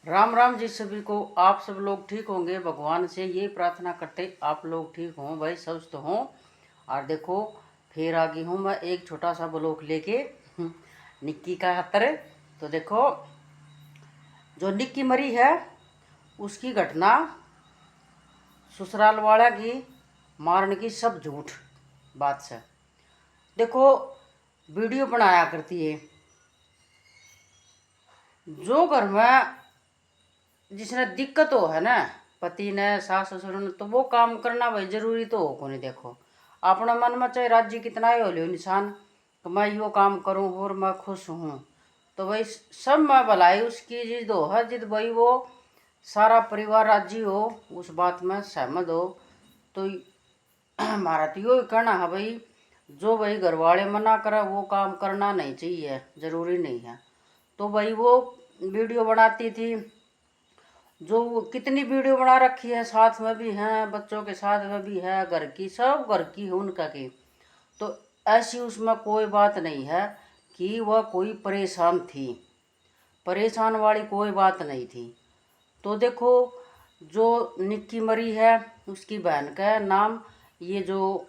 राम राम जी सभी को। आप सब लोग ठीक होंगे, भगवान से ये प्रार्थना करते आप लोग ठीक हों भाई, स्वस्थ हों। और देखो फिर आ गई हूँ मैं एक छोटा सा ब्लॉग लेके निक्की का खातर। तो देखो जो निक्की मरी है उसकी घटना ससुराल वाला की मारने की सब झूठ बात से। देखो वीडियो बनाया करती है जो घर में जिसने दिक्कत हो है ना, पति ने सास ससुर ने, तो वो काम करना भाई जरूरी तो हो को नहीं। देखो अपना मन में चाहे राज्य कितना ही हो लियो इंसान कि मैं यो काम करूं और मैं खुश हूँ, तो भाई सब में भलाई उसकी जिद हो है, जिद भाई वो सारा परिवार राजी हो, उस बात में सहमत हो। तो हमारा तो यो कहना है भाई, जो भाई घर वाले मना करे वो काम करना नहीं चाहिए, जरूरी नहीं है। तो भाई वो वीडियो बनाती थी, जो कितनी वीडियो बना रखी है, साथ में भी हैं, बच्चों के साथ में भी है, घर की सब घर की है उनका की। तो ऐसी उसमें कोई बात नहीं है कि वह कोई परेशान थी, परेशान वाली कोई बात नहीं थी। तो देखो जो निक्की मरी है उसकी बहन का नाम, ये जो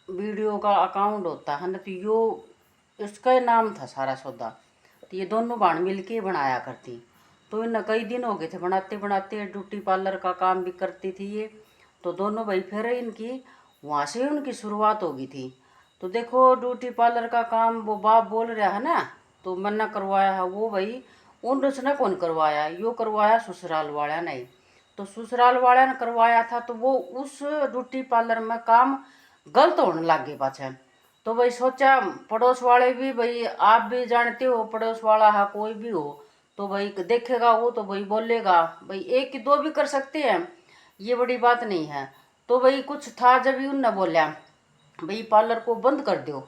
वीडियो का अकाउंट होता है ना, तो यो इसका ही नाम था सारा सौदा। तो ये दोनों बहन मिल के बनाया करती। तो इन कई दिन हो गए थे बनाते बनाते, ब्यूटी पार्लर का काम भी करती थी ये। तो दोनों भाई फिर इनकी वहाँ से उनकी शुरुआत हो गई थी। तो देखो ब्यूटी पार्लर का काम वो बाप बोल रहा है ना, तो मना करवाया है वो भाई उन उसने कौन करवाया, यो करवाया ससुराल वाला नहीं। तो ससुराल वाला ने करवाया था, तो वो उस ब्यूटी पार्लर में काम गलत होने लग गए पाछे। तो भाई सोचा पड़ोस वाले भी, भाई आप भी जानते हो पड़ोस वाला है कोई भी हो, तो भाई देखेगा वो तो भाई बोलेगा, भाई एक की दो भी कर सकते हैं, ये बड़ी बात नहीं है। तो भाई कुछ था जब ही उनने बोला भाई पार्लर को बंद कर दो,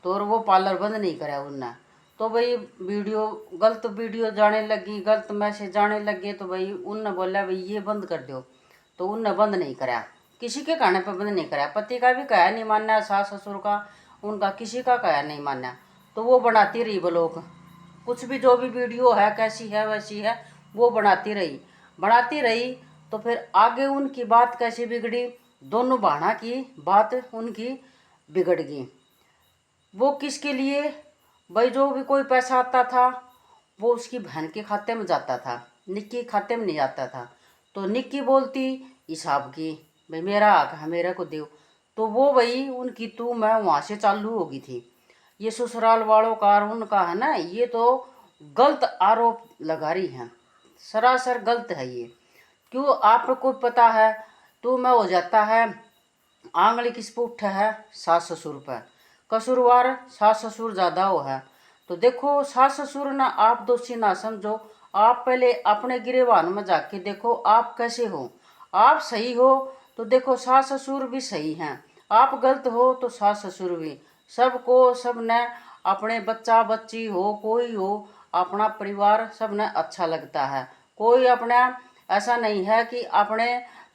तो और वो पार्लर बंद नहीं करा उनने। तो भाई वीडियो गलत वीडियो जाने लगी, गलत मैसेज जाने लगे, तो भाई उनने बोला भाई ये बंद कर दो, तो उनने बंद नहीं करा, किसी के कहने पर बंद नहीं करा, पति का भी कहा नहीं मानना, सास ससुर का उनका किसी का कहा नहीं मानना। तो वो बनाती रही ब्लॉग, कुछ भी जो भी वीडियो है कैसी है वैसी है वो बनाती रही बनाती रही। तो फिर आगे उनकी बात कैसी बिगड़ी, दोनों बहना की बात उनकी बिगड़ गई। वो किसके लिए, भाई जो भी कोई पैसा आता था वो उसकी बहन के खाते में जाता था, निक्की के खाते में नहीं आता था। तो निक्की बोलती हिसाब की, भाई मेरा हक है मेरे को दो। तो वो भाई उनकी तू मैं वहाँ से चालू हो गई थी। ये ससुराल वालों का और उनका है ना, ये तो गलत आरोप लगा रही हैं, सरासर गलत है ये। क्यों आपको पता है, तो मैं हो जाता है आंगली किस पे उठा है, सास ससुर पर, कसूरवार सास ससुर ज़्यादा हो है। तो देखो सास ससुर ना आप दोषी ना समझो, आप पहले अपने गिरेबान में जाके देखो आप कैसे हो। आप सही हो तो देखो सास ससुर भी सही हैं, आप गलत हो तो सास ससुर भी। सबको सब ने अपने बच्चा बच्ची हो कोई हो, अपना परिवार सब ने अच्छा लगता है। कोई अपना ऐसा नहीं है कि अपने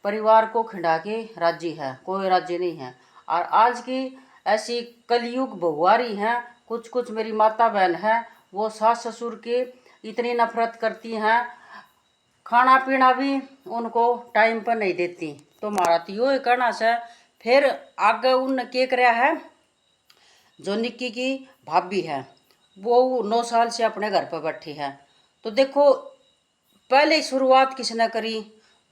परिवार को खिंडा के राजी है, कोई राजी नहीं है। और आज की ऐसी कलयुग बहुआरी हैं, कुछ कुछ मेरी माता बहन है वो सास ससुर की इतनी नफरत करती हैं, खाना पीना भी उनको टाइम पर नहीं देती। तो हमारा तो यो ही कहना से। फिर आगे उन के कराया है, जो निक्की की भाभी है वो 9 साल से अपने घर पर बैठी है। तो देखो पहले शुरुआत किसने करी,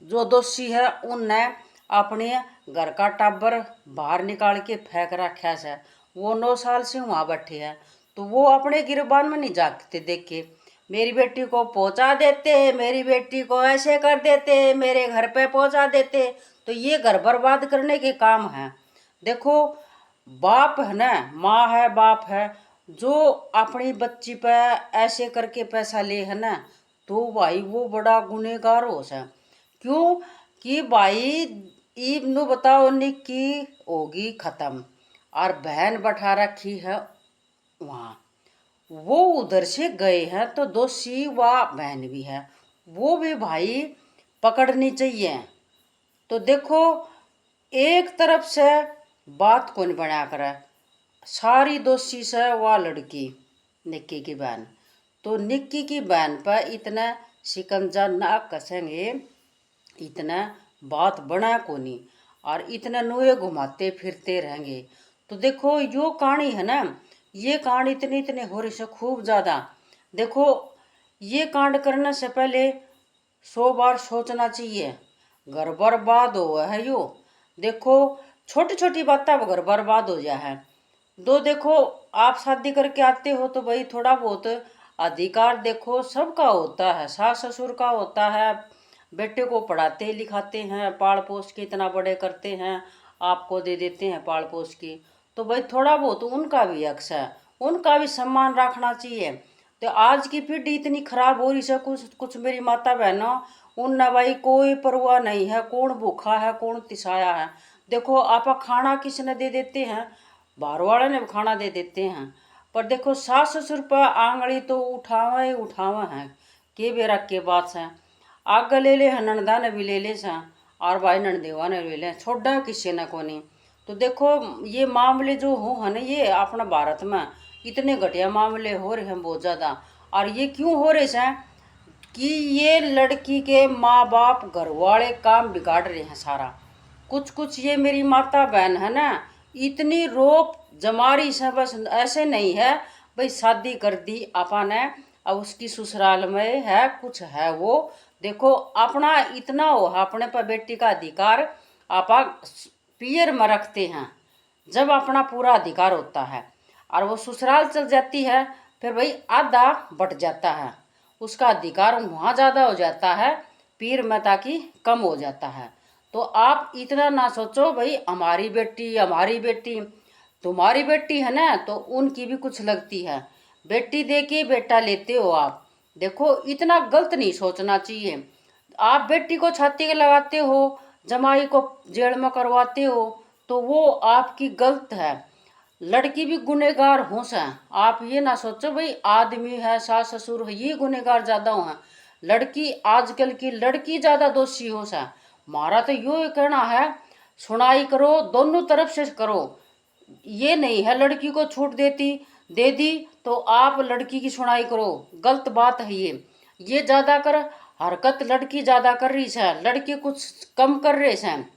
जो दोषी है उनने अपने घर का टाबर बाहर निकाल के फेंक रखा है, वो 9 साल से वहाँ बैठे हैं। तो वो अपने गिरबान में नहीं जाते देख के, मेरी बेटी को पहुँचा देते, मेरी बेटी को ऐसे कर देते, मेरे घर पे पहुँचा देते। तो ये घर बर्बाद करने के काम हैं। देखो बाप है ना, माँ है बाप है, जो अपनी बच्ची पे ऐसे करके पैसा ले है ना, तो भाई वो बड़ा गुनहगार हो सा। क्यों कि भाई इब्नु बताओ निक्की होगी खत्म, और बहन बैठा रखी है वहाँ, वो उधर से गए हैं तो दोषी व बहन भी है, वो भी भाई पकड़नी चाहिए। तो देखो एक तरफ से बात कौन बना कर, सारी दोषी से वह लड़की निक्की की बहन। तो निक्की की बहन पर इतना शिकंजा ना कसेंगे इतना बात बना को नहीं, और इतना नुए घुमाते फिरते रहेंगे। तो देखो यो कहानी है ना, ये कांड इतने इतने हो रहे से खूब ज़्यादा। देखो ये कांड करने से पहले 100 बार सोचना चाहिए, घर बर्बाद हो है यो। देखो छोटी छोटी बातें घर बर्बाद हो जाए है। दो देखो आप शादी करके आते हो तो भाई थोड़ा बहुत अधिकार देखो सबका होता है, सास ससुर का होता है, बेटे को पढ़ाते लिखाते हैं, पाल पोस के इतना बड़े करते हैं, आपको दे देते हैं पाल पोस की, तो भाई थोड़ा बहुत उनका भी हक है, उनका भी सम्मान रखना चाहिए। तो आज की पीढ़ी इतनी खराब हो रही है, कुछ कुछ मेरी माता बहनों उन भाई कोई परवाह नहीं है, कौन भूखा है कौन तिसाया है। देखो आप खाना किसने दे देते हैं, बाहर वाले ने खाना दे देते हैं, पर देखो सास ससुर पर आंगली तो उठावा ही उठावा है, के बेरा के बात है। आग ले ले नंदा ने भी ले ले सा, और भाई नंदेवा ने ले ले, छोड़ा किसी ने को नहीं। तो देखो ये मामले जो हो है ना, ये अपना भारत में इतने घटिया मामले हो रहे हैं बहुत ज़्यादा। और ये क्यों हो रहे हैं कि ये लड़की के माँ बाप घर वाले काम बिगाड़ रहे हैं सारा कुछ कुछ। ये मेरी माता बहन है ना, इतनी रोप जमारी से बस ऐसे नहीं है भाई शादी कर दी आपा ने, अब उसकी ससुराल में है कुछ है वो। देखो अपना इतना हो अपने पर बेटी का अधिकार आपा पियर में रखते हैं, जब अपना पूरा अधिकार होता है और वो ससुराल चल जाती है फिर भाई आधा बट जाता है, उसका अधिकार वहाँ ज़्यादा हो जाता है, पीर में ताकि कम हो जाता है। तो आप इतना ना सोचो भाई हमारी बेटी तुम्हारी बेटी है ना, तो उनकी भी कुछ लगती है, बेटी दे के बेटा लेते हो आप। देखो इतना गलत नहीं सोचना चाहिए। आप बेटी को छाती के लगाते हो, जमाई को जेल में करवाते हो, तो वो आपकी गलत है। लड़की भी गुनहगार हो सा, आप ये ना सोचो भाई आदमी है सास ससुर है ये गुनहगार ज़्यादा हो, लड़की आजकल की लड़की ज़्यादा दोषी हो सा। हमारा तो यो कहना है सुनाई करो दोनों तरफ से करो, ये नहीं है लड़की को छूट दे दी तो आप लड़की की सुनाई करो, गलत बात है ये ज़्यादा कर हरकत लड़की ज़्यादा कर रही है, लड़के कुछ कम कर रहे हैं।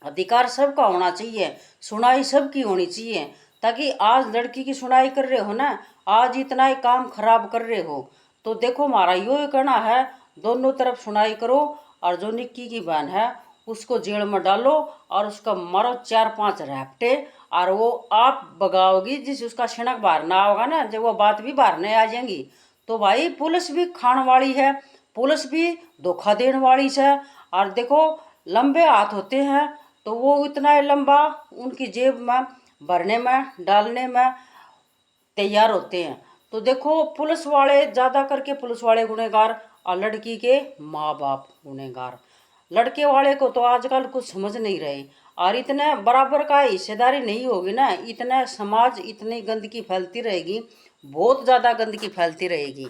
अधिकार सबका होना चाहिए, सुनाई सबकी होनी चाहिए, ताकि आज लड़की की सुनाई कर रहे हो ना, आज इतना ही काम खराब कर रहे हो। तो देखो हमारा यो कहना है दोनों तरफ सुनाई करो, और जो निक्की की बहन है उसको जेल में डालो और उसका मारो 4-5 रैपटे, और वो आप बगाओगी जिस उसका छिणक बाहर ना होगा ना, जब वो बात भी बाहर नहीं आ जाएंगी। तो भाई पुलिस भी खान वाली है, पुलिस भी धोखा देने वाली है। और देखो लंबे हाथ होते हैं तो वो इतना लंबा उनकी जेब में भरने में डालने में तैयार होते हैं। तो देखो पुलिस वाले ज़्यादा करके पुलिस वाले गुनहगार और लड़की के माँ बाप गुनहगार। लड़के वाले को तो आजकल कुछ समझ नहीं रहे, और इतने बराबर का हिस्सेदारी नहीं होगी ना, इतना समाज इतनी गंदगी फैलती रहेगी, बहुत ज़्यादा गंदगी फैलती रहेगी।